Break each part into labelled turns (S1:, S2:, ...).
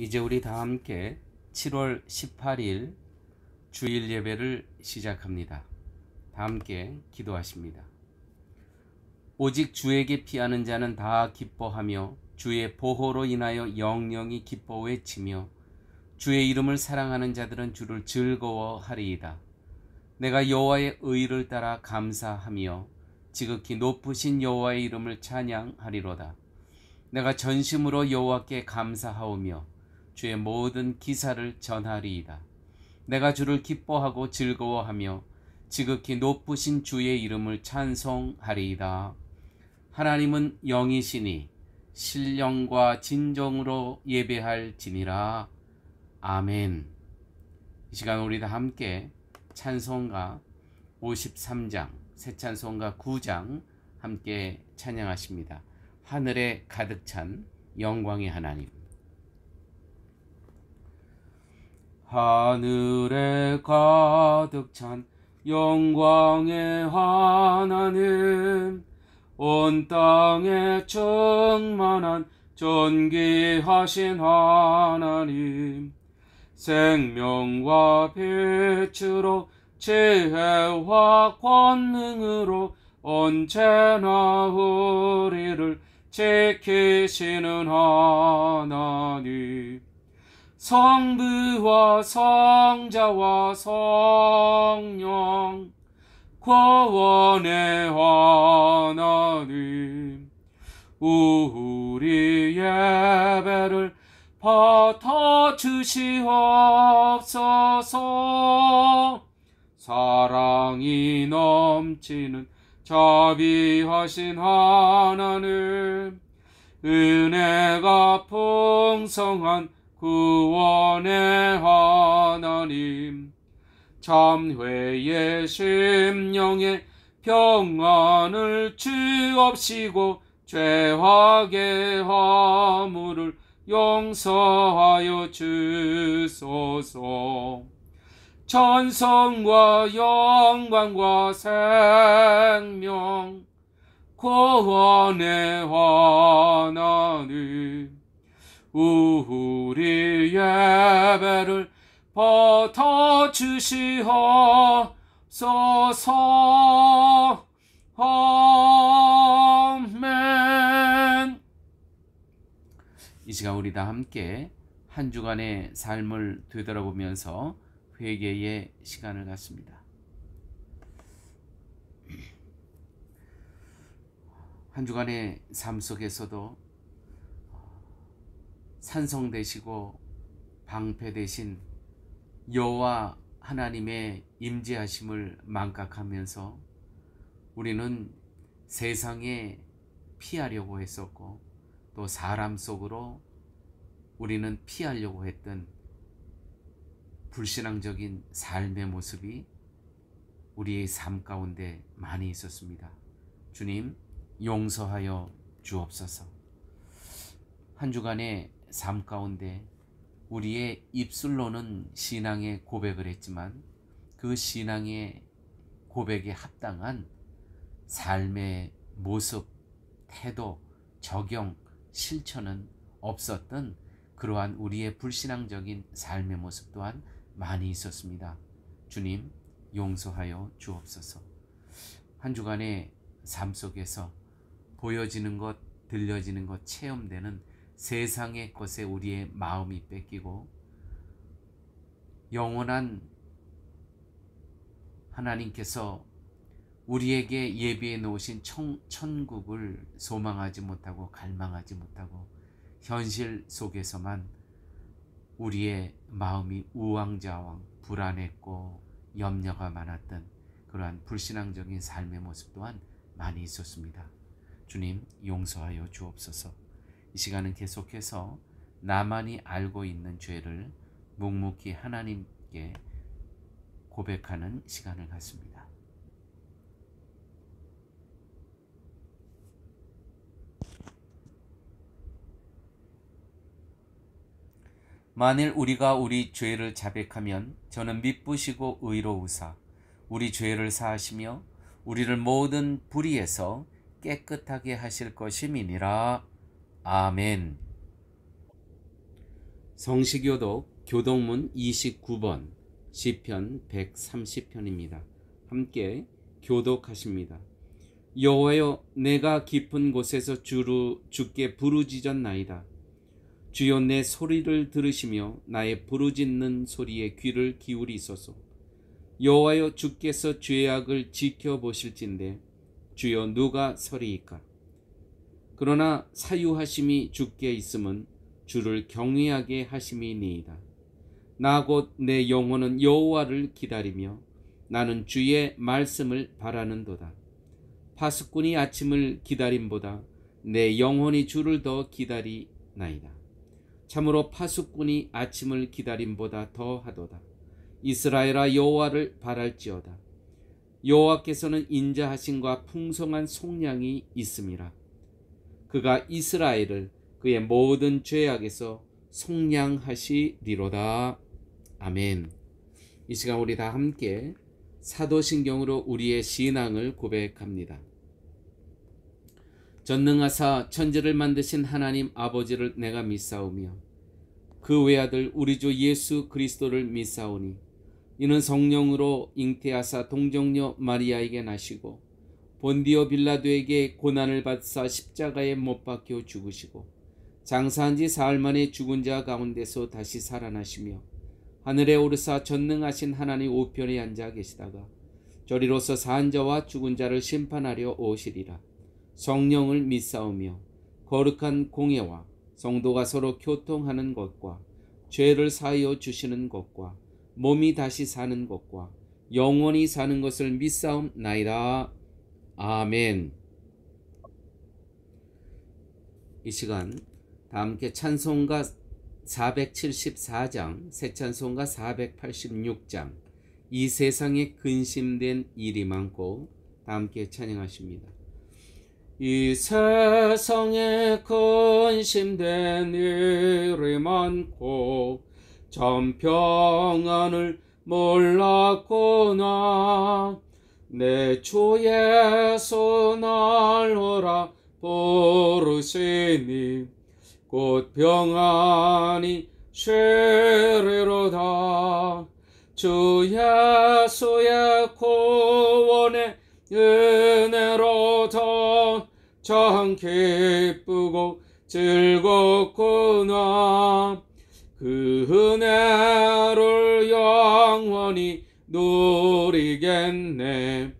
S1: 이제 우리 다 함께 7월 18일 주일 예배를 시작합니다. 다 함께 기도하십니다. 오직 주에게 피하는 자는 다 기뻐하며 주의 보호로 인하여 영영이 기뻐 외치며 주의 이름을 사랑하는 자들은 주를 즐거워하리이다. 내가 여호와의 의를 따라 감사하며 지극히 높으신 여호와의 이름을 찬양하리로다. 내가 전심으로 여호와께 감사하오며 주의 모든 기사를 전하리이다. 내가 주를 기뻐하고 즐거워하며 지극히 높으신 주의 이름을 찬송하리이다. 하나님은 영이시니 신령과 진정으로 예배할지니라. 아멘. 이 시간 우리 다 함께 찬송가 53장, 새 찬송가 9장 함께 찬양하십니다. 하늘에 가득 찬 영광의 하나님. 하늘에 가득 찬 영광의 하나님, 온 땅에 충만한 존귀하신 하나님, 생명과 빛으로 지혜와 권능으로 언제나 우리를 지키시는 하나님, 성부와 성자와 성령 구원의 하나님, 우리 예배를 받아주시옵소서. 사랑이 넘치는 자비하신 하나님, 은혜가 풍성한 구원의 하나님, 참회의 심령에 평안을 주옵시고 죄악의 허물을 용서하여 주소서. 전성과 영광과 생명 구원의 하나님, 우리 예배를 받아주시옵소서. 아멘. 이 시간 우리 다 함께 한 주간의 삶을 되돌아보면서 회개의 시간을 갖습니다. 한 주간의 삶 속에서도 산성되시고 방패되신 여호와 하나님의 임재하심을 망각하면서 우리는 세상에 피하려고 했었고, 또 사람 속으로 우리는 피하려고 했던 불신앙적인 삶의 모습이 우리의 삶 가운데 많이 있었습니다. 주님, 용서하여 주옵소서. 한 주간의 삶 가운데 우리의 입술로는 신앙의 고백을 했지만 그 신앙의 고백에 합당한 삶의 모습, 태도, 적용, 실천은 없었던 그러한 우리의 불신앙적인 삶의 모습 또한 많이 있었습니다. 주님, 용서하여 주옵소서. 한 주간의 삶 속에서 보여지는 것, 들려지는 것, 체험되는 세상의 것에 우리의 마음이 뺏기고 영원한 하나님께서 우리에게 예비해 놓으신 천국을 소망하지 못하고 갈망하지 못하고 현실 속에서만 우리의 마음이 우왕좌왕 불안했고 염려가 많았던 그러한 불신앙적인 삶의 모습 또한 많이 있었습니다. 주님, 용서하여 주옵소서. 이 시간은 계속해서 나만이 알고 있는 죄를 묵묵히 하나님께 고백하는 시간을 갖습니다. 만일 우리가 우리 죄를 자백하면 저는 미쁘시고 의로우사 우리 죄를 사하시며 우리를 모든 불의에서 깨끗하게 하실 것임이니라. 아멘. 성시교독 교독문 29번 시편 130편입니다. 함께 교독하십니다. 여호와여, 내가 깊은 곳에서 주께 부르짖었나이다. 주여, 내 소리를 들으시며 나의 부르짖는 소리에 귀를 기울이소서. 여호와여, 주께서 죄악을 지켜보실진대 주여 누가 서리이까? 그러나 사유하심이 주께 있음은 주를 경외하게 하심이니이다. 나 곧 내 영혼은 여호와를 기다리며 나는 주의 말씀을 바라는도다. 파수꾼이 아침을 기다림보다 내 영혼이 주를 더 기다리나이다. 참으로 파수꾼이 아침을 기다림보다 더하도다. 이스라엘아, 여호와를 바랄지어다. 여호와께서는 인자하심과 풍성한 속량이 있음이라. 그가 이스라엘을 그의 모든 죄악에서 속량하시리로다. 아멘. 이 시간 우리 다 함께 사도신경으로 우리의 신앙을 고백합니다. 전능하사 천지를 만드신 하나님 아버지를 내가 믿사오며 그 외아들 우리 주 예수 그리스도를 믿사오니 이는 성령으로 잉태하사 동정녀 마리아에게 나시고 본디오 빌라도에게 고난을 받사 십자가에 못 박혀 죽으시고 장사한 지 사흘 만에 죽은 자 가운데서 다시 살아나시며 하늘에 오르사 전능하신 하나님 우편에 앉아 계시다가 저리로서 산 자와 죽은 자를 심판하려 오시리라. 성령을 믿사오며 거룩한 공예와 성도가 서로 교통하는 것과 죄를 사하여 주시는 것과 몸이 다시 사는 것과 영원히 사는 것을 믿사옵나이다. 아멘. 이 시간 다 함께 찬송가 474장, 새 찬송가 486장, 이 세상에 근심된 일이 많고 다 함께 찬양하십니다. 이 세상에 근심된 일이 많고 참 평안을 몰랐구나. 내 주 예수 날 오라 부르시니 곧 평안히 쉬리로다. 주 예수의 구원의 은혜로다. 참 기쁘고 즐겁구나. 그 은혜를 영원히 누리겠네.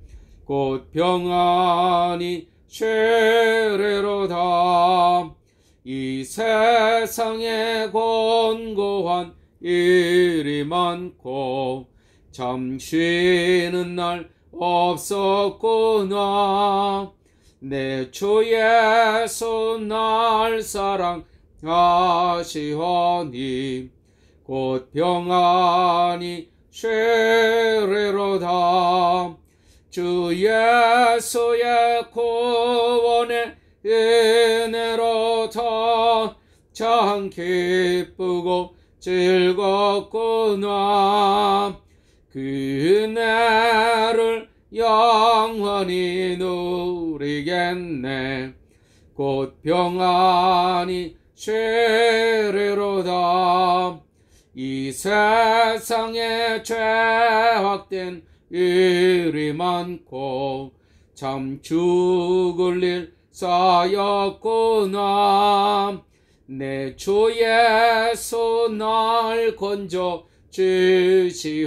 S1: 곧 평안히 쉬리로다. 이 세상에 곤고한 일이 많고 참 쉬는 날 없었구나. 내 주 예수 날 사랑하시오니 곧 평안히 쉬리로다. 주 예수의 구원의 은혜로다. 참 기쁘고 즐겁구나. 그 은혜를 영원히 누리겠네. 곧 평안히 쉬리로다. 이 세상에 죄악된 일이 많고 참 죽을 일 쌓였구나. 내 주 예수 날 건져 주시오니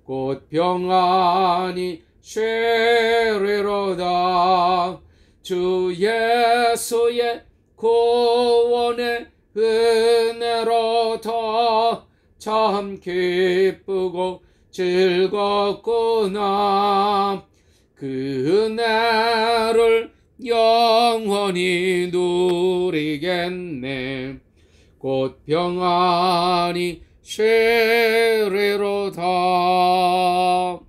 S1: 곧 평안히 쉬리로다. 주 예수의 구원의 은혜로다. 참 기쁘고 즐겁구나. 그 은혜를 영원히 누리겠네. 곧 평안히 쉬리로다.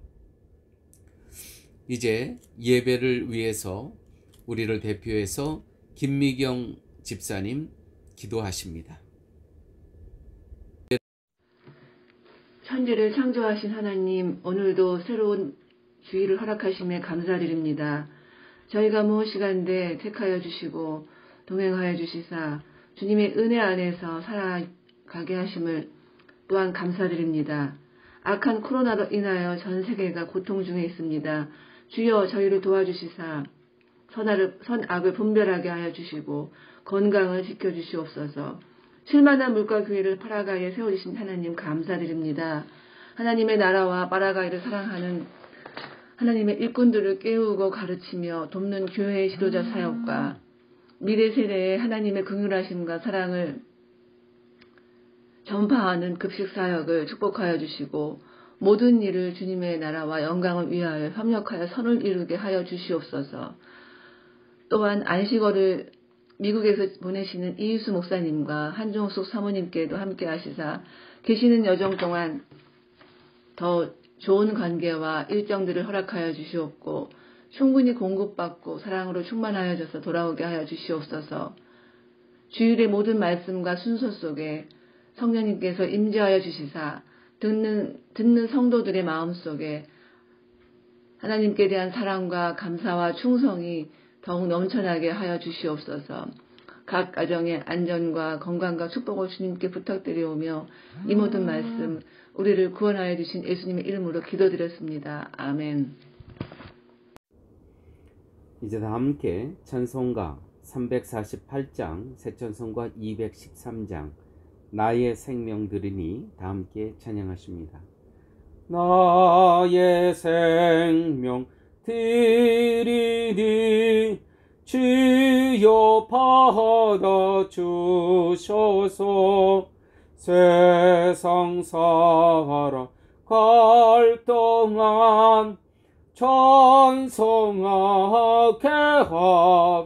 S1: 이제 예배를 위해서 우리를 대표해서 김미경 집사님 기도하십니다.
S2: 천지를 창조하신 하나님, 오늘도 새로운 주의를 허락하심에 감사드립니다. 저희가 무엇이간데 택하여 주시고 동행하여 주시사 주님의 은혜 안에서 살아가게 하심을 또한 감사드립니다. 악한 코로나로 인하여 전 세계가 고통 중에 있습니다. 주여 저희를 도와주시사 선악을 분별하게 하여 주시고 건강을 지켜주시옵소서. 쉴만한 물과 교회를 파라과이에 세워주신 하나님 감사드립니다. 하나님의 나라와 파라과이를 사랑하는 하나님의 일꾼들을 깨우고 가르치며 돕는 교회의 지도자 사역과 미래 세대에 하나님의 긍휼하심과 사랑을 전파하는 급식 사역을 축복하여 주시고 모든 일을 주님의 나라와 영광을 위하여 협력하여 선을 이루게 하여 주시옵소서. 또한 안식어를 미국에서 보내시는 이희수 목사님과 한종숙 사모님께도 함께 하시사 계시는 여정 동안 더 좋은 관계와 일정들을 허락하여 주시옵고 충분히 공급받고 사랑으로 충만하여져서 돌아오게 하여 주시옵소서. 주일의 모든 말씀과 순서 속에 성령님께서 임재하여 주시사 듣는 성도들의 마음속에 하나님께 대한 사랑과 감사와 충성이 더욱 넘쳐나게 하여 주시옵소서. 각 가정의 안전과 건강과 축복을 주님께 부탁드리오며 이 모든 말씀 우리를 구원하여 주신 예수님의 이름으로 기도드렸습니다. 아멘.
S1: 이제 다 함께 찬송가 348장, 새천성가 213장 나의 생명 들으니 다 함께 찬양하십니다. 나의 생명 드리니 주여 받아주셔서 세상 살아갈 동안 찬송하게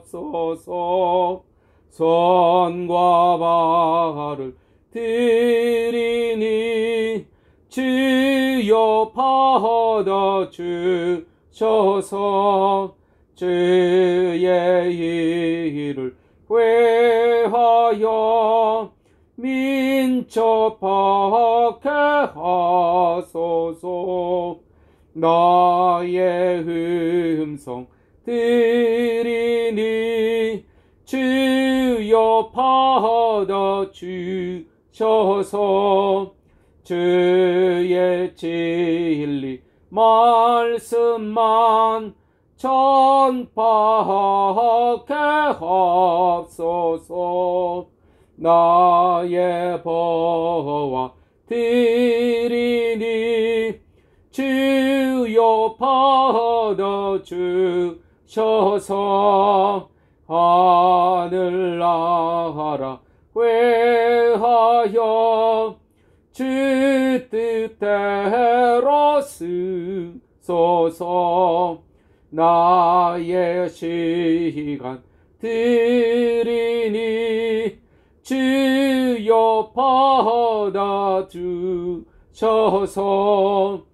S1: 합소서. 선과 발을 드리니 주여 받아주셔서 주의 일을 회하여 민첩하게 하소서. 나의 음성 들으니 주여 받아주셔서 주의 진리 말씀만 전파하게 합소서. 나의 보화 드리니 주여 받아주셔서 하늘나라 회하여 주 뜻대로 쓰소서. 나의 시간 드리니 주여 받아주셔서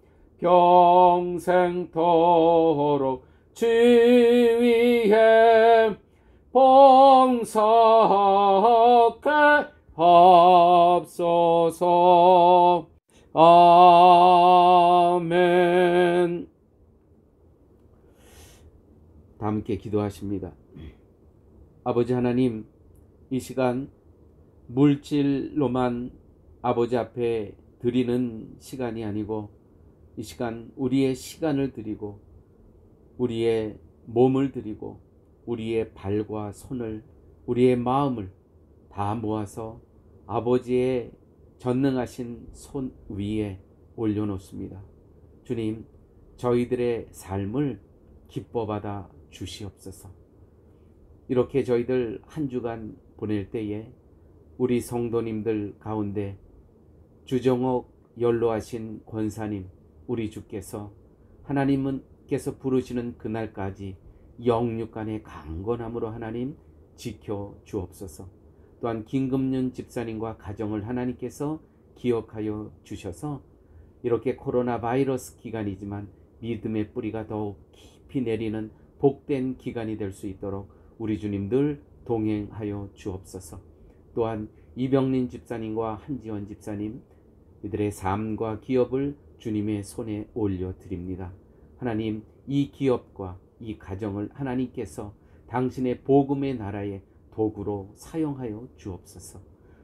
S1: 평생토록 주 위에 봉사하게 합소서. 아멘. 다 함께 기도하십니다. 아버지 하나님, 이 시간 물질로만 아버지 앞에 드리는 시간이 아니고 이 시간 우리의 시간을 드리고 우리의 몸을 드리고 우리의 발과 손을 우리의 마음을 다 모아서 아버지의 전능하신 손 위에 올려놓습니다. 주님, 저희들의 삶을 기뻐받아 주시옵소서. 이렇게 저희들 한 주간 보낼 때에 우리 성도님들 가운데 주정옥 연로하신 권사님, 우리 주께서 하나님께서 부르시는 그날까지 영육간의 강건함으로 하나님 지켜 주옵소서. 또한 김금윤 집사님과 가정을 하나님께서 기억하여 주셔서 이렇게 코로나 바이러스 기간이지만 믿음의 뿌리가 더욱 깊이 내리는 복된 기간이 될 수 있도록 우리 주님 늘 동행하여 주옵소서. 또한 이병린 집사님과 한지원 집사님, 이들의 삶과 기업을 주님의 손에 올려드립니다. 하나님, 이 기업과 이 가정을 하나님께서 당신의 복음의 나라에 도구로 사용하여 주옵소서.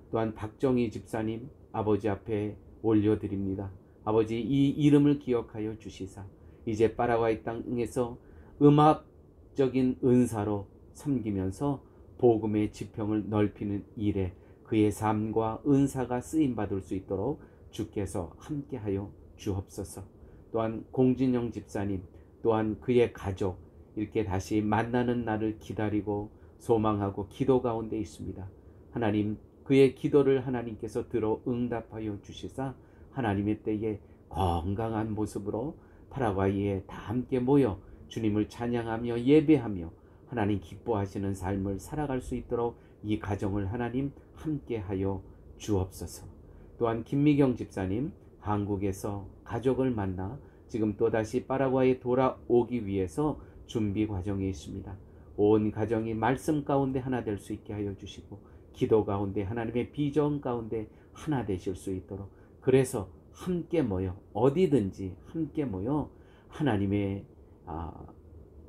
S1: 또한 박정희 집사님 아버지 앞에 올려드립니다. 아버지, 이 이름을 기억하여 주시사 이제 파라과이 땅에서 음악적인 은사로 섬기면서 복음의 지평을 넓히는 일에 그의 삶과 은사가 쓰임받을 수 있도록 주께서 함께하여 주옵소서. 또한 공진영 집사님 또한 그의 가족 이렇게 다시 만나는 날을 기다리고 소망하고 기도 가운데 있습니다. 하나님, 그의 기도를 하나님께서 들어 응답하여 주시사 하나님의 때에 건강한 모습으로 파라과이에 다 함께 모여 주님을 찬양하며 예배하며 하나님 기뻐하시는 삶을 살아갈 수 있도록 이 가정을 하나님 함께하여 주옵소서. 또한 김미경 집사님 한국에서 가족을 만나 지금 또다시 파라과이에 돌아오기 위해서 준비 과정에 있습니다. 온 가정이 말씀 가운데 하나 될 수 있게 하여 주시고 기도 가운데 하나님의 비전 가운데 하나 되실 수 있도록, 그래서 함께 모여 어디든지 함께 모여 하나님의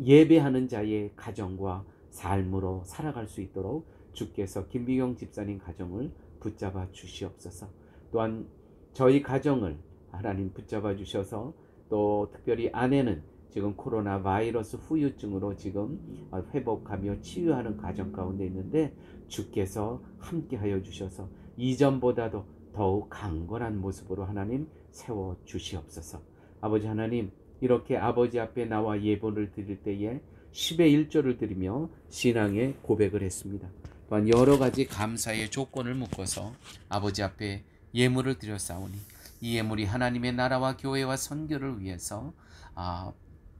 S1: 예배하는 자의 가정과 삶으로 살아갈 수 있도록 주께서 김미경 집사님 가정을 붙잡아 주시옵소서. 또한 저희 가정을 하나님 붙잡아 주셔서 또 특별히 아내는 지금 코로나 바이러스 후유증으로 지금 회복하며 치유하는 과정 가운데 있는데 주께서 함께하여 주셔서 이전보다도 더욱 강건한 모습으로 하나님 세워 주시옵소서. 아버지 하나님, 이렇게 아버지 앞에 나와 예배를 드릴 때에 10의 1조를 드리며 신앙의 고백을 했습니다. 또한 여러 가지 감사의 조건을 묶어서 아버지 앞에 예물을 드렸사오니 이 예물이 하나님의 나라와 교회와 선교를 위해서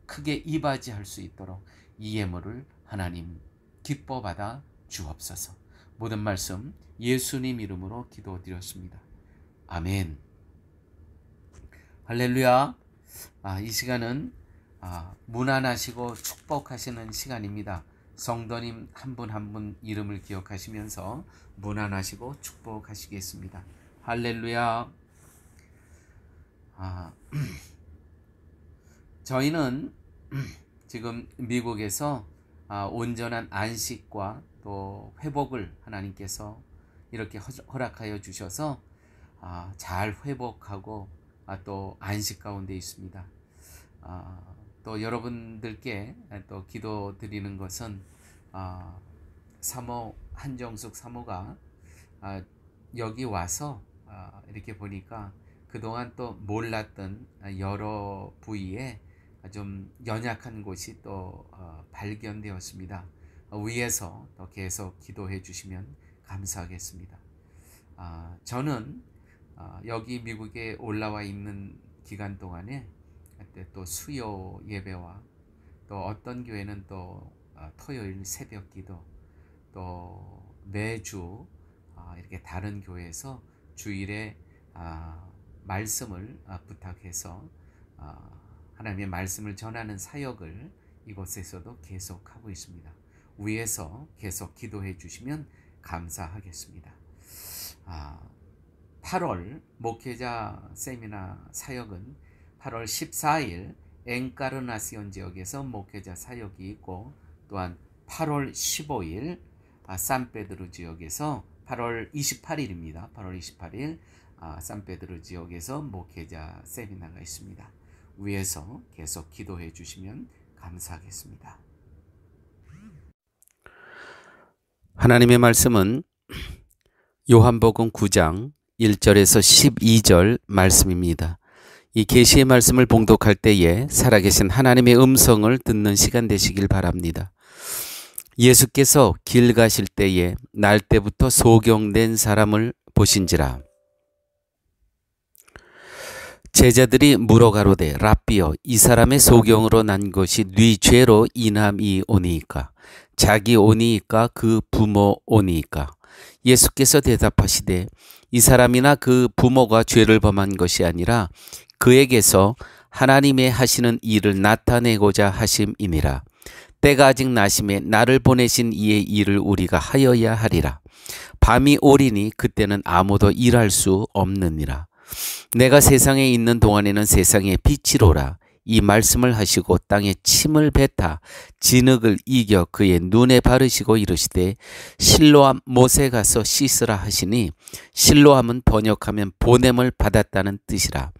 S1: 크게 이바지할 수 있도록 이 예물을 하나님 기뻐 받아 주옵소서. 모든 말씀 예수님 이름으로 기도드렸습니다. 아멘. 할렐루야. 이 시간은 문안하시고 축복하시는 시간입니다. 성도님 한 분 한 분 이름을 기억하시면서 문안하시고 축복하시겠습니다. 할렐루야. 저희는 지금 미국에서 온전한 안식과 또 회복을 하나님께서 이렇게 허락하여 주셔서 잘 회복하고 또 안식 가운데 있습니다. 또 여러분들께 또 기도 드리는 것은 사모 한정숙 사모가 여기 와서 이렇게 보니까 그동안 또 몰랐던 여러 부위에 좀 연약한 곳이 또 발견되었습니다. 위에서 또 계속 기도해 주시면 감사하겠습니다. 저는 여기 미국에 올라와 있는 기간 동안에 그때 또 수요 예배와 또 어떤 교회는 또 토요일 새벽 기도, 또 매주 이렇게 다른 교회에서 주일에 말씀을 부탁해서 하나님의 말씀을 전하는 사역을 이곳에서도 계속하고 있습니다. 위에서 계속 기도해 주시면 감사하겠습니다. 8월 목회자 세미나 사역은 8월 14일 엔카르나시온 지역에서 목회자 사역이 있고, 또한 8월 15일 산페드로 지역에서 8월 28일입니다. 8월 28일 산페드로 지역에서 목회자 세미나가 있습니다. 위에서 계속 기도해 주시면 감사하겠습니다. 하나님의 말씀은 요한복음 9장 1절에서 12절 말씀입니다. 이 계시의 말씀을 봉독할 때에 살아계신 하나님의 음성을 듣는 시간 되시길 바랍니다. 예수께서 길 가실 때에 날 때부터 소경된 사람을 보신지라. 제자들이 물어가로되 랍비여, 이 사람의 소경으로 난 것이 네 죄로 인함이오니이까? 자기 오니이까 그 부모 오니이까? 예수께서 대답하시되 이 사람이나 그 부모가 죄를 범한 것이 아니라 그에게서 하나님의 하시는 일을 나타내고자 하심이니라. 때가 아직 나심에 나를 보내신 이의 일을 우리가 하여야 하리라. 밤이 오리니 그때는 아무도 일할 수 없느니라. 내가 세상에 있는 동안에는 세상의 빛이로라. 이 말씀을 하시고 땅에 침을 뱉아 진흙을 이겨 그의 눈에 바르시고 이르시되 실로암 못에 가서 씻으라 하시니 실로암은 번역하면 보냄을 받았다는 뜻이라.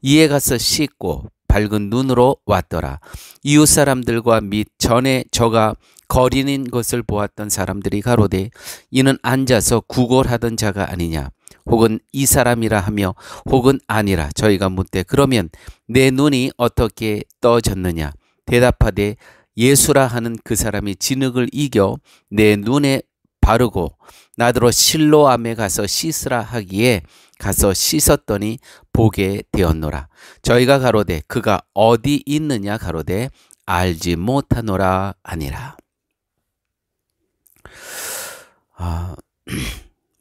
S1: 이에 가서 씻고 밝은 눈으로 왔더라. 이웃 사람들과 및 전에 저가 거린인 것을 보았던 사람들이 가로되 이는 앉아서 구걸하던 자가 아니냐, 혹은 이 사람이라 하며 혹은 아니라. 저희가 묻되 그러면 내 눈이 어떻게 떠졌느냐. 대답하되 예수라 하는 그 사람이 진흙을 이겨 내 눈에 바르고 나더러 실로암에 가서 씻으라 하기에 가서 씻었더니 보게 되었노라. 저희가 가로되 그가 어디 있느냐 가로되 알지 못하노라 아니라.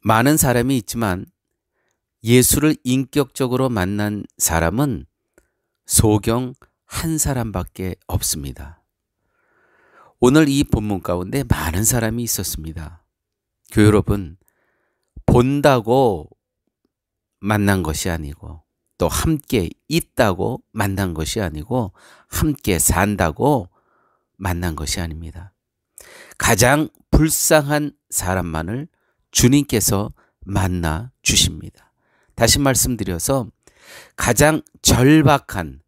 S1: 많은 사람이 있지만 예수를 인격적으로 만난 사람은 소경 한 사람밖에 없습니다. 오늘 이 본문 가운데 많은 사람이 있었습니다. 교회 여러분, 본다고 만난 것이 아니고 또 함께 있다고 만난 것이 아니고 함께 산다고 만난 것이 아닙니다. 가장 불쌍한 사람만을 주님께서 만나 주십니다. 다시 말씀드려서 가장 절박한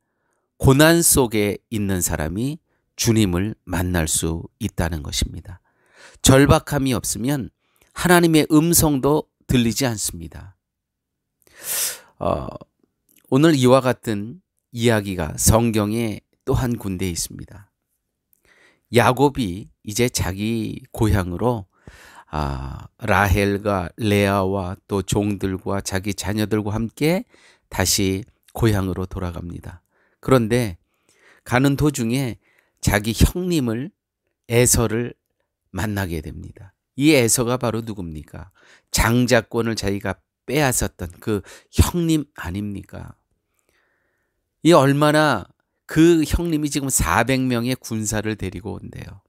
S1: 고난 속에 있는 사람이 주님을 만날 수 있다는 것입니다. 절박함이 없으면 하나님의 음성도 들리지 않습니다. 오늘 이와 같은 이야기가 성경에 또 한 군데에 있습니다. 야곱이 이제 자기 고향으로 라헬과 레아와 또 종들과 자기 자녀들과 함께 다시 고향으로 돌아갑니다. 그런데 가는 도중에 자기 형님을 에서를 만나게 됩니다. 이 에서가 바로 누굽니까? 장자권을 자기가 빼앗았던 그 형님 아닙니까? 이 얼마나 그 형님이 지금 400명의 군사를 데리고 온대요.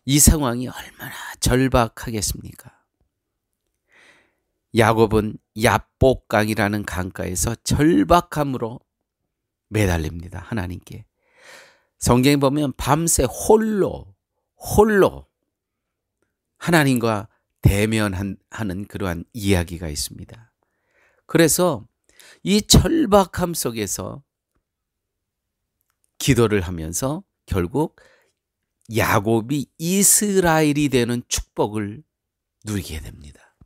S1: 이 상황이 얼마나 절박하겠습니까? 야곱은 야복강이라는 강가에서 절박함으로 매달립니다. 하나님께. 성경에 보면 밤새 홀로 하나님과 대면하는 그러한 이야기가 있습니다. 그래서 이 절박함 속에서 기도를 하면서 결국 야곱이 이스라엘이 되는 축복을 누리게 됩니다.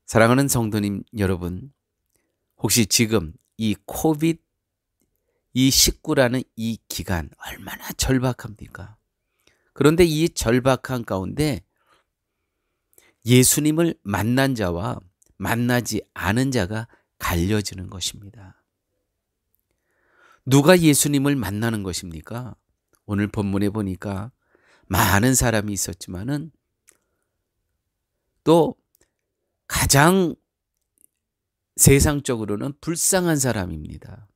S1: 사랑하는 성도님 여러분, 혹시 지금 이 코비드 이 19라는 이 기간 얼마나 절박합니까? 그런데 이 절박한 가운데 예수님을 만난 자와 만나지 않은 자가 갈려지는 것입니다. 누가 예수님을 만나는 것입니까? 오늘 본문에 보니까 많은 사람이 있었지만은 또 가장 세상적으로는 불쌍한 사람입니다.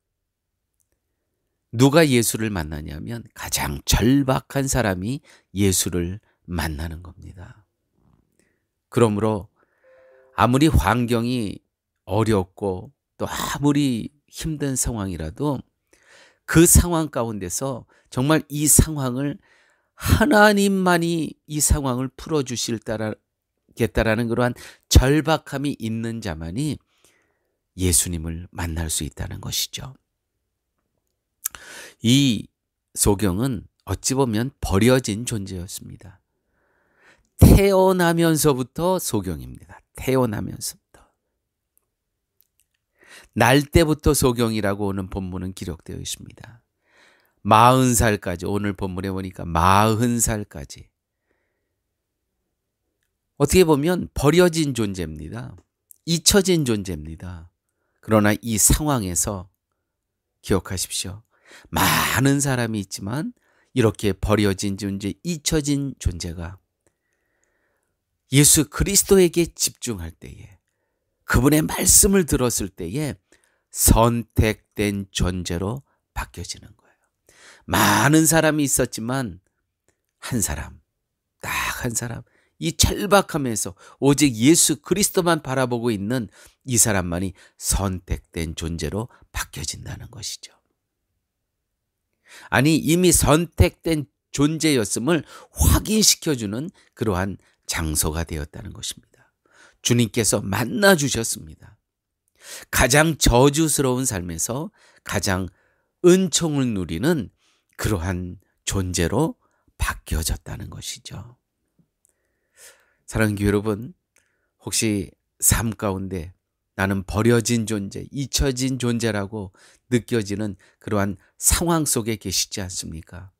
S1: 누가 예수를 만나냐면 가장 절박한 사람이 예수를 만나는 겁니다. 그러므로 아무리 환경이 어렵고 또 아무리 힘든 상황이라도 그 상황 가운데서 정말 이 상황을 하나님만이 이 상황을 풀어주시겠다라는 그러한 절박함이 있는 자만이 예수님을 만날 수 있다는 것이죠. 이 소경은 어찌 보면 버려진 존재였습니다. 태어나면서부터 소경입니다. 태어나면서부터. 날 때부터 소경이라고 오는 본문은 기록되어 있습니다. 40살까지, 오늘 본문에 보니까 40살까지. 어떻게 보면 버려진 존재입니다. 잊혀진 존재입니다. 그러나 이 상황에서 기억하십시오. 많은 사람이 있지만 이렇게 버려진 존재, 잊혀진 존재가 예수 그리스도에게 집중할 때에, 그분의 말씀을 들었을 때에 선택된 존재로 바뀌어지는 거예요. 많은 사람이 있었지만 한 사람, 딱 한 사람, 이 절박함에서 오직 예수 그리스도만 바라보고 있는 이 사람만이 선택된 존재로 바뀌어진다는 것이죠. 아니 이미 선택된 존재였음을 확인시켜주는 그러한 장소가 되었다는 것입니다. 주님께서 만나 주셨습니다. 가장 저주스러운 삶에서 가장 은총을 누리는 그러한 존재로 바뀌어졌다는 것이죠. 사랑하는 교회 여러분, 혹시 삶 가운데 나는 버려진 존재, 잊혀진 존재라고 느껴지는 그러한 상황 속에 계시지 않습니까?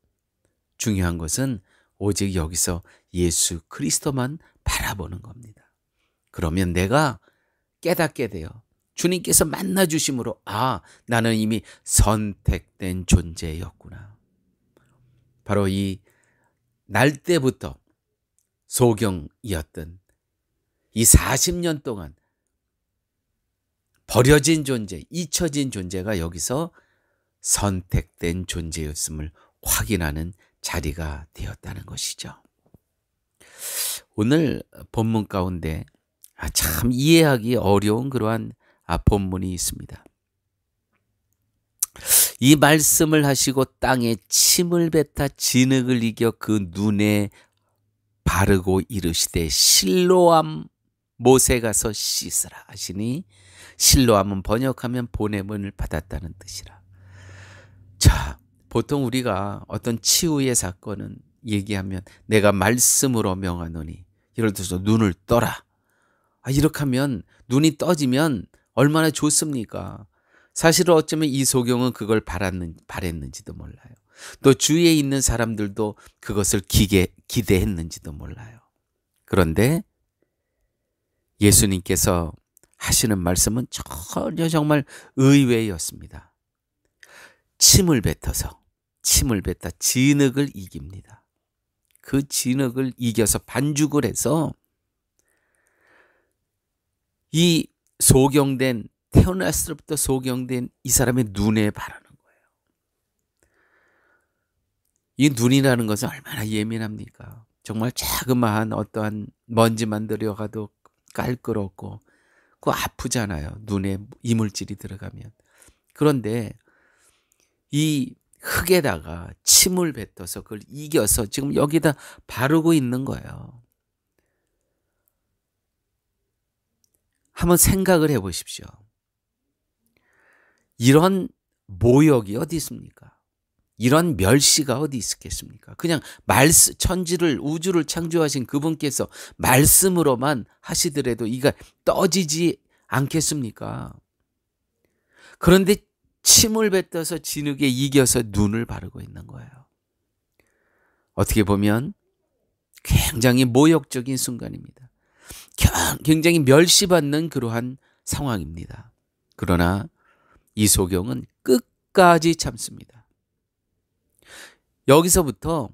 S1: 중요한 것은 오직 여기서 예수 그리스도만 바라보는 겁니다. 그러면 내가 깨닫게 돼요. 주님께서 만나 주심으로 나는 이미 선택된 존재였구나. 바로 이 날 때부터 소경이었던 이 40년 동안 버려진 존재, 잊혀진 존재가 여기서 선택된 존재였음을 확인하는 자리가 되었다는 것이죠. 오늘 본문 가운데 참 이해하기 어려운 그러한 본문이 있습니다. 이 말씀을 하시고 땅에 침을 뱉어 진흙을 이겨 그 눈에 바르고 이르시되 실로암 못에 가서 씻으라 하시니, 실로암은 번역하면 보냄을 받았다는 뜻이라. 자, 보통 우리가 어떤 치유의 사건은 얘기하면 내가 말씀으로 명하노니, 예를 들어서 눈을 떠라. 이렇게 하면 눈이 떠지면 얼마나 좋습니까? 사실은 어쩌면 이 소경은 그걸 바랬는지도 몰라요. 또 주위에 있는 사람들도 그것을 기대했는지도 몰라요. 그런데 예수님께서 하시는 말씀은 전혀 정말 의외였습니다. 침을 뱉어 진흙을 이깁니다. 그 진흙을 이겨서 반죽을 해서 이 태어났을 때부터 소경된 이 사람의 눈에 바르는 거예요. 이 눈이라는 것은 얼마나 예민합니까? 정말 자그마한 어떠한 먼지만 들어가도 깔끄럽고 그거 아프잖아요. 눈에 이물질이 들어가면. 그런데 이 흙에다가 침을 뱉어서 그걸 이겨서 지금 여기다 바르고 있는 거예요. 한번 생각을 해보십시오. 이런 모욕이 어디 있습니까? 이런 멸시가 어디 있겠습니까? 그냥 천지를, 우주를 창조하신 그분께서 말씀으로만 하시더라도 이가 떠지지 않겠습니까? 그런데 침을 뱉어서 진흙에 이겨서 눈을 바르고 있는 거예요. 어떻게 보면 굉장히 모욕적인 순간입니다. 굉장히 멸시받는 그러한 상황입니다. 그러나 이 소경은 끝까지 참습니다. 여기서부터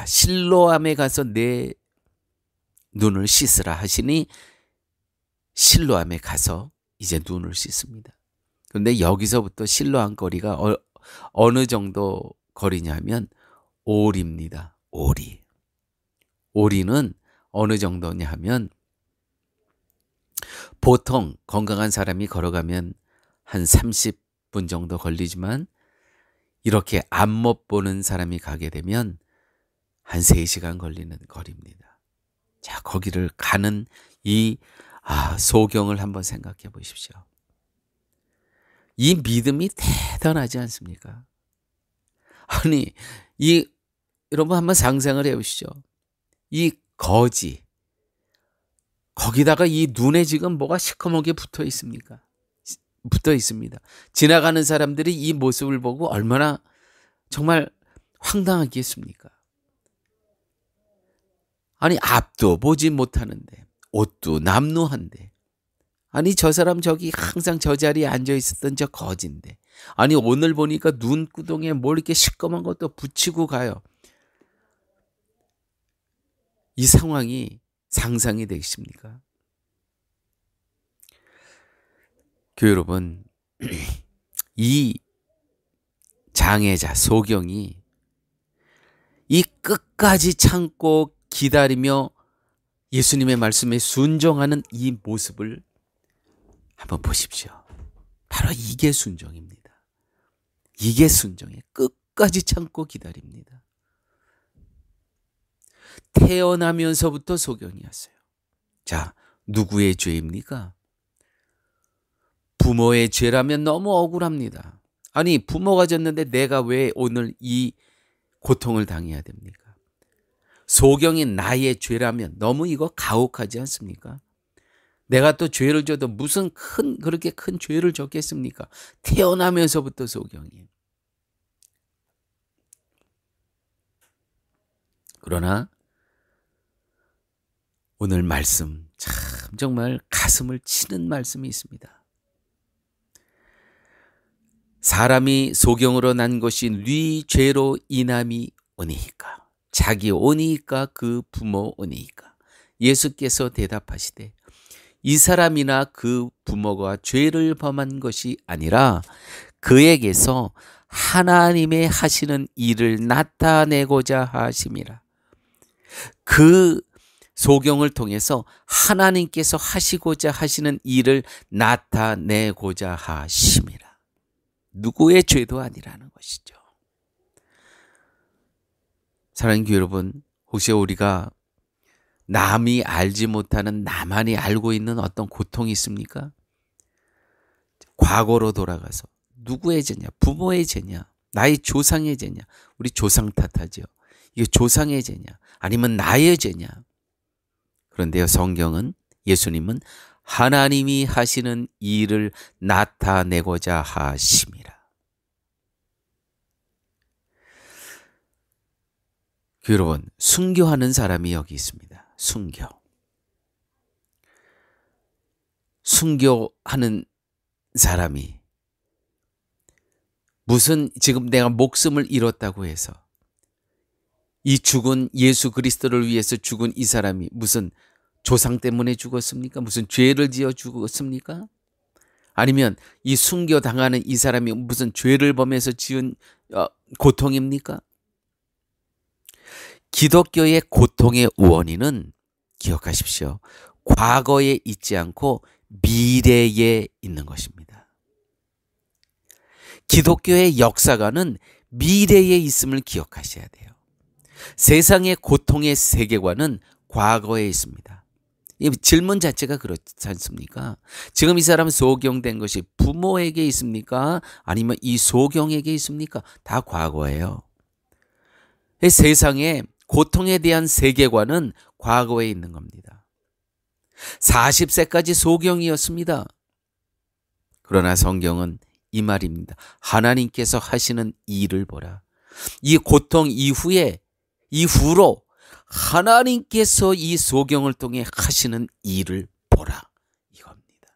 S1: 실로암에 가서 내 눈을 씻으라 하시니 실로암에 가서 이제 눈을 씻습니다. 그런데 여기서부터 실로암 거리가 어느 정도 거리냐면 오리입니다. 오리는 어느 정도냐 하면 보통 건강한 사람이 걸어가면 한 30분 정도 걸리지만 이렇게 앞 못 보는 사람이 가게 되면 한 3시간 걸리는 거리입니다. 자, 거기를 가는 이 소경을 한번 생각해 보십시오. 이 믿음이 대단하지 않습니까? 아니, 여러분 한번 상상을 해 보시죠. 이 거지, 거기다가 이 눈에 지금 뭐가 시커멓게 붙어 있습니까? 붙어 있습니다. 지나가는 사람들이 이 모습을 보고 얼마나 정말 황당하겠습니까? 아니, 앞도 보지 못하는데, 옷도 남루한데, 아니 저 사람 저기 항상 저 자리에 앉아 있었던 저 거지인데, 아니 오늘 보니까 눈구덩이에 뭘 이렇게 시꺼먼 것도 붙이고 가요. 이 상황이 상상이 되십니까? 교회 여러분, 이 장애자 소경이 이 끝까지 참고 기다리며 예수님의 말씀에 순종하는 이 모습을 한번 보십시오. 바로 이게 순종입니다. 이게 순종이에요. 끝까지 참고 기다립니다. 태어나면서부터 소경이었어요. 자, 누구의 죄입니까? 부모의 죄라면 너무 억울합니다. 아니, 부모가 졌는데 내가 왜 오늘 이 고통을 당해야 됩니까? 소경인 나의 죄라면 너무 이거 가혹하지 않습니까? 내가 또 죄를 져도 무슨 그렇게 큰 죄를 졌겠습니까? 태어나면서부터 소경이에요. 그러나 오늘 말씀 참 정말 가슴을 치는 말씀이 있습니다. 사람이 소경으로 난 것이 네 죄로 인함이 오니이까. 자기 오니이까 그 부모 오니이까. 예수께서 대답하시되 이 사람이나 그 부모가 죄를 범한 것이 아니라 그에게서 하나님의 하시는 일을 나타내고자 하심이라. 그 소경을 통해서 하나님께서 하시고자 하시는 일을 나타내고자 하심이라. 누구의 죄도 아니라는 것이죠. 사랑하는 교회 여러분, 혹시 우리가 남이 알지 못하는 나만이 알고 있는 어떤 고통이 있습니까? 과거로 돌아가서 누구의 죄냐? 부모의 죄냐? 나의 조상의 죄냐? 우리 조상 탓하죠. 이게 조상의 죄냐? 아니면 나의 죄냐? 그런데요, 성경은, 예수님은 하나님이 하시는 일을 나타내고자 하심이라. 여러분, 순교하는 사람이 여기 있습니다. 순교하는 사람이 무슨 지금 내가 목숨을 잃었다고 해서 이 죽은 예수 그리스도를 위해서 죽은 이 사람이 무슨 조상 때문에 죽었습니까? 무슨 죄를 지어 죽었습니까? 아니면 이 순교당하는 이 사람이 무슨 죄를 범해서 지은 고통입니까? 기독교의 고통의 원인은 기억하십시오. 과거에 있지 않고 미래에 있는 것입니다. 기독교의 역사관은 미래에 있음을 기억하셔야 돼요. 세상의 고통의 세계관은 과거에 있습니다. 이 질문 자체가 그렇지 않습니까? 지금 이 사람 소경된 것이 부모에게 있습니까? 아니면 이 소경에게 있습니까? 다 과거예요. 세상의 고통에 대한 세계관은 과거에 있는 겁니다. 40세까지 소경이었습니다. 그러나 성경은 이 말입니다. 하나님께서 하시는 일을 보라. 이 고통 이후로 하나님께서 이 소경을 통해 하시는 일을 보라. 이겁니다.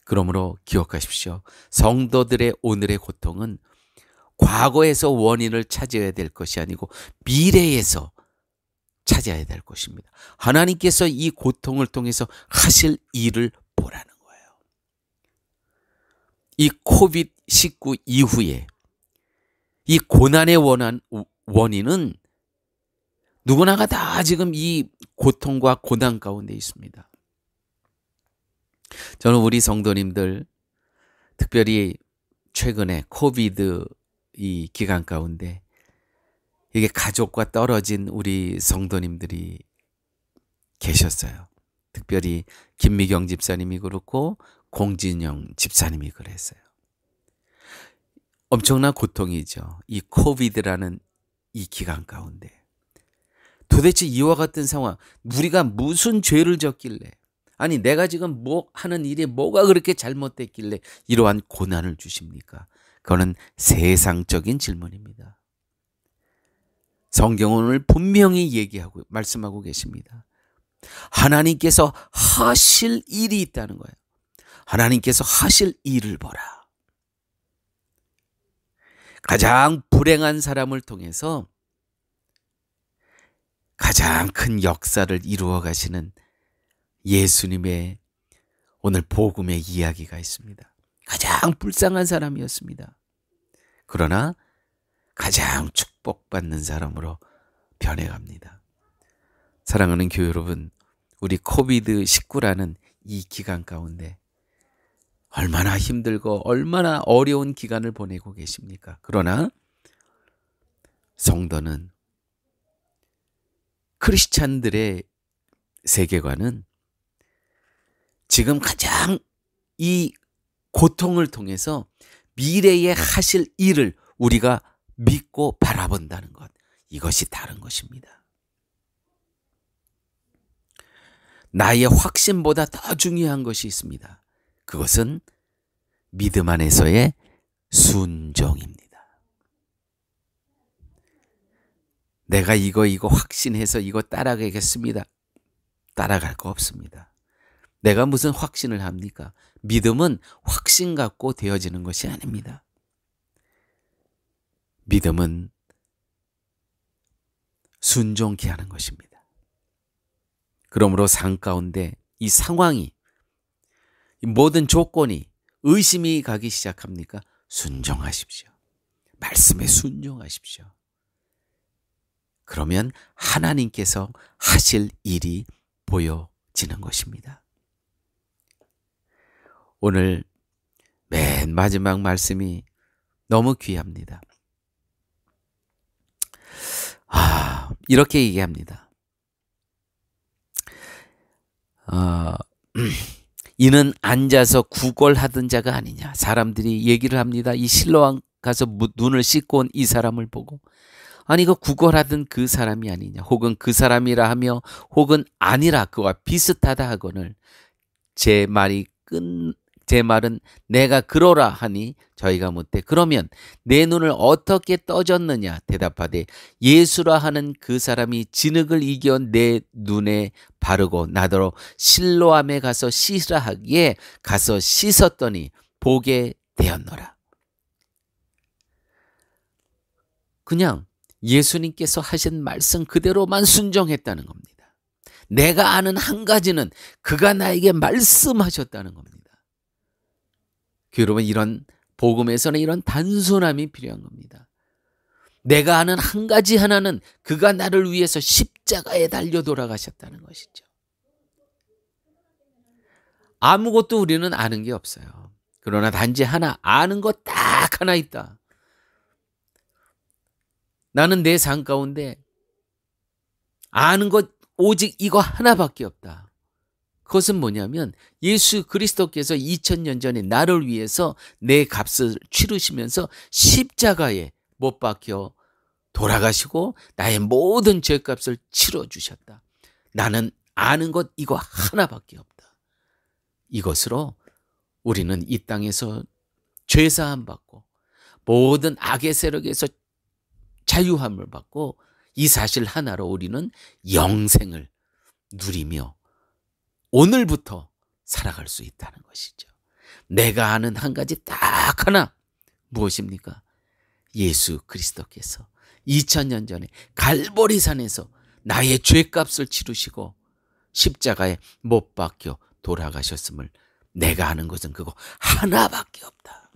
S1: 그러므로 기억하십시오. 성도들의 오늘의 고통은 과거에서 원인을 찾아야 될 것이 아니고 미래에서 찾아야 될 것입니다. 하나님께서 이 고통을 통해서 하실 일을 보라는 거예요. 이 코비드-19 이후에 이 고난의 원인은 누구나가 다 지금 이 고통과 고난 가운데 있습니다. 저는 우리 성도님들, 특별히 최근에 코비드 이 기간 가운데 이게 가족과 떨어진 우리 성도님들이 계셨어요. 특별히 김미경 집사님이 그렇고 공진영 집사님이 그랬어요. 엄청난 고통이죠. 이 코비드라는 이 기간 가운데. 도대체 이와 같은 상황, 우리가 무슨 죄를 졌길래, 아니 내가 지금 하는 일이 뭐가 그렇게 잘못됐길래 이러한 고난을 주십니까? 그거는 세상적인 질문입니다. 성경은 오늘 분명히 말씀하고 계십니다. 하나님께서 하실 일이 있다는 거예요. 하나님께서 하실 일을 보라. 가장 불행한 사람을 통해서 가장 큰 역사를 이루어 가시는 예수님의 오늘 복음의 이야기가 있습니다. 가장 불쌍한 사람이었습니다. 그러나 가장 축복받는 사람으로 변해갑니다. 사랑하는 교회 여러분, 우리 코비드-19라는 이 기간 가운데 얼마나 힘들고 얼마나 어려운 기간을 보내고 계십니까? 그러나 성도는, 크리스찬들의 세계관은 지금 가장 이 고통을 통해서 미래에 하실 일을 우리가 믿고 바라본다는 것, 이것이 다른 것입니다. 나의 확신보다 더 중요한 것이 있습니다. 그것은 믿음 안에서의 순종입니다. 내가 이거 확신해서 이거 따라가겠습니다. 따라갈 거 없습니다. 내가 무슨 확신을 합니까? 믿음은 확신 갖고 되어지는 것이 아닙니다. 믿음은 순종케 하는 것입니다. 그러므로 삶 가운데 이 상황이, 이 모든 조건이 의심이 가기 시작합니까? 순종하십시오. 말씀에 순종하십시오. 그러면 하나님께서 하실 일이 보여지는 것입니다. 오늘 맨 마지막 말씀이 너무 귀합니다. 이렇게 얘기합니다. 이는 앉아서 구걸하던 자가 아니냐. 사람들이 얘기를 합니다. 이 실로암 가서 눈을 씻고 온 이 사람을 보고, 아니 이거 구걸하던 그 사람이 아니냐, 혹은 그 사람이라 하며 혹은 아니라 그와 비슷하다 하거늘 제 말은 내가 그러라 하니 저희가 묻되 그러면 내 눈을 어떻게 떠졌느냐. 대답하되 예수라 하는 그 사람이 진흙을 이겨 내 눈에 바르고 나더러 실로암에 가서 씻으라 하기에 가서 씻었더니 보게 되었노라. 그냥 예수님께서 하신 말씀 그대로만 순종했다는 겁니다. 내가 아는 한 가지는 그가 나에게 말씀하셨다는 겁니다. 여러분, 이런 복음에서는 이런 단순함이 필요한 겁니다. 내가 아는 한 가지 하나는 그가 나를 위해서 십자가에 달려 돌아가셨다는 것이죠. 아무것도 우리는 아는 게 없어요. 그러나 단지 하나, 아는 것 딱 하나 있다. 나는 내 삶 가운데 아는 것 오직 이거 하나밖에 없다. 그것은 뭐냐면 예수 그리스도께서 2000년 전에 나를 위해서 내 값을 치르시면서 십자가에 못 박혀 돌아가시고 나의 모든 죄값을 치러주셨다. 나는 아는 것 이거 하나밖에 없다. 이것으로 우리는 이 땅에서 죄사함 받고 모든 악의 세력에서 자유함을 받고 이 사실 하나로 우리는 영생을 누리며 오늘부터 살아갈 수 있다는 것이죠. 내가 아는 한 가지 딱 하나, 무엇입니까? 예수 그리스도께서 2000년 전에 갈보리산에서 나의 죄값을 치르시고 십자가에 못 박혀 돌아가셨음을 내가 아는 것은 그거 하나밖에 없다.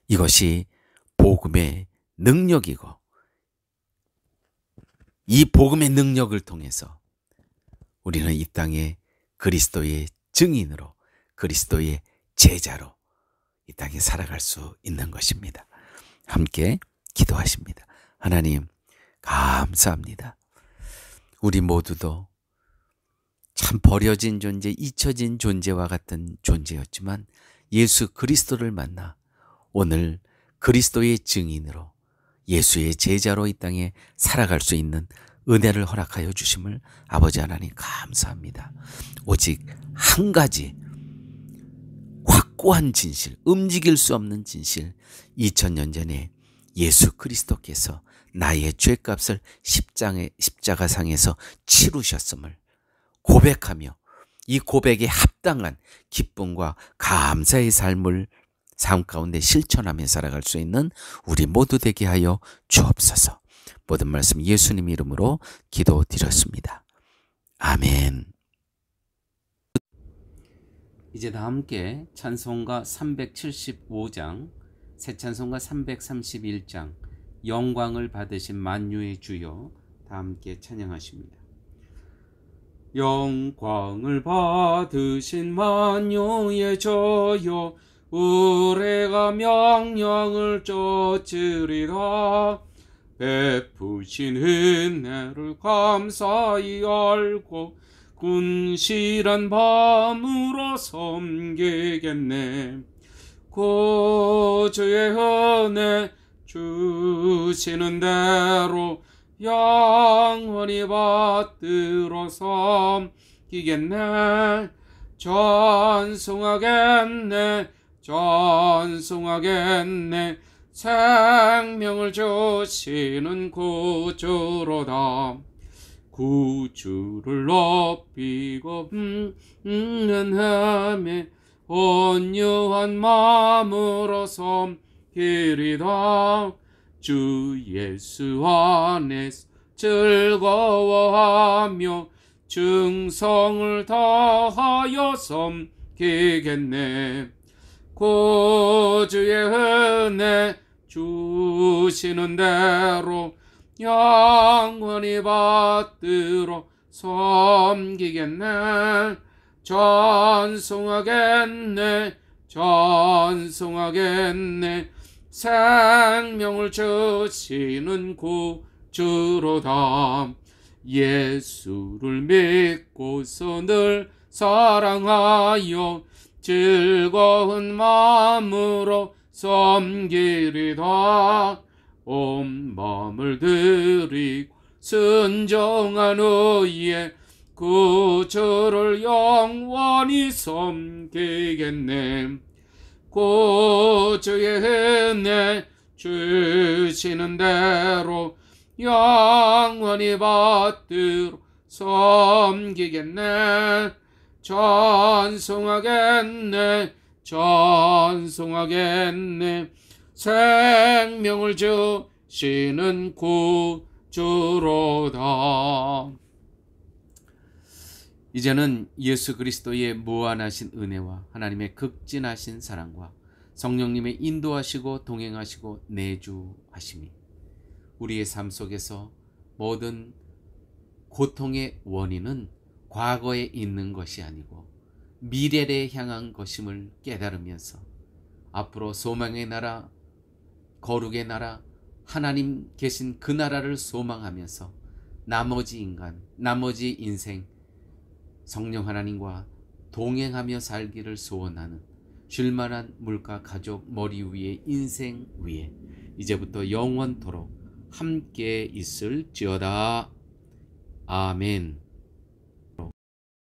S1: 이것이 복음의 능력이고, 이 복음의 능력을 통해서 우리는 이 땅에 그리스도의 증인으로, 그리스도의 제자로 이 땅에 살아갈 수 있는 것입니다. 함께 기도하십니다. 하나님, 감사합니다. 우리 모두도 참 버려진 존재, 잊혀진 존재와 같은 존재였지만 예수 그리스도를 만나 오늘 그리스도의 증인으로, 예수의 제자로 이 땅에 살아갈 수 있는 은혜를 허락하여 주심을 아버지 하나님 감사합니다. 오직 한 가지 확고한 진실, 움직일 수 없는 진실, 2000년 전에 예수 그리스도께서 나의 죄값을 십자가상에서 치르셨음을 고백하며 이 고백에 합당한 기쁨과 감사의 삶 가운데 실천하며 살아갈 수 있는 우리 모두 되게 하여 주옵소서. 모든 말씀 예수님 이름으로 기도드렸습니다. 아멘. 이제 다 함께 찬송가 375장, 새 찬송가 331장, 영광을 받으신 만유의 주여, 다 함께 찬양하십니다. 영광을 받으신 만유의 주여, 우리가 명령을 쫓으리라. 베푸신 은혜를 감사히 알고 군실한 밤으로 섬기겠네. 구주의 은혜 주시는 대로 영원히 받들어 섬기겠네. 전송하겠네, 전송하겠네. 생명을 주시는 구주로다. 구주를 높이고 은혜에 온유한 마음으로 섬기리다. 주 예수 안에서 즐거워하며 충성을 다하여 섬기겠네. 구주의 은혜 주시는 대로 영원히 받들어 섬기겠네. 전송하겠네, 전송하겠네. 생명을 주시는 구주로다. 예수를 믿고서 늘 사랑하여 즐거운 마음으로 섬기리다. 온 마음을 드리고 순종한 후에 구주를 영원히 섬기겠네. 구주의 은혜 주시는 대로 영원히 받들어 섬기겠네. 전송하겠네, 전송하겠네. 생명을 주시는 구주로다. 이제는 예수 그리스도의 무한하신 은혜와 하나님의 극진하신 사랑과 성령님의 인도하시고 동행하시고 내주하심이 우리의 삶 속에서 모든 고통의 원인은 과거에 있는 것이 아니고 미래를 향한 것임을 깨달으면서 앞으로 소망의 나라, 거룩의 나라, 하나님 계신 그 나라를 소망하면서 나머지 인간, 나머지 인생 성령 하나님과 동행하며 살기를 소원하는 쉴만한 물가 가족 머리 위에 인생 위에 이제부터 영원토록 함께 있을지어다. 아멘.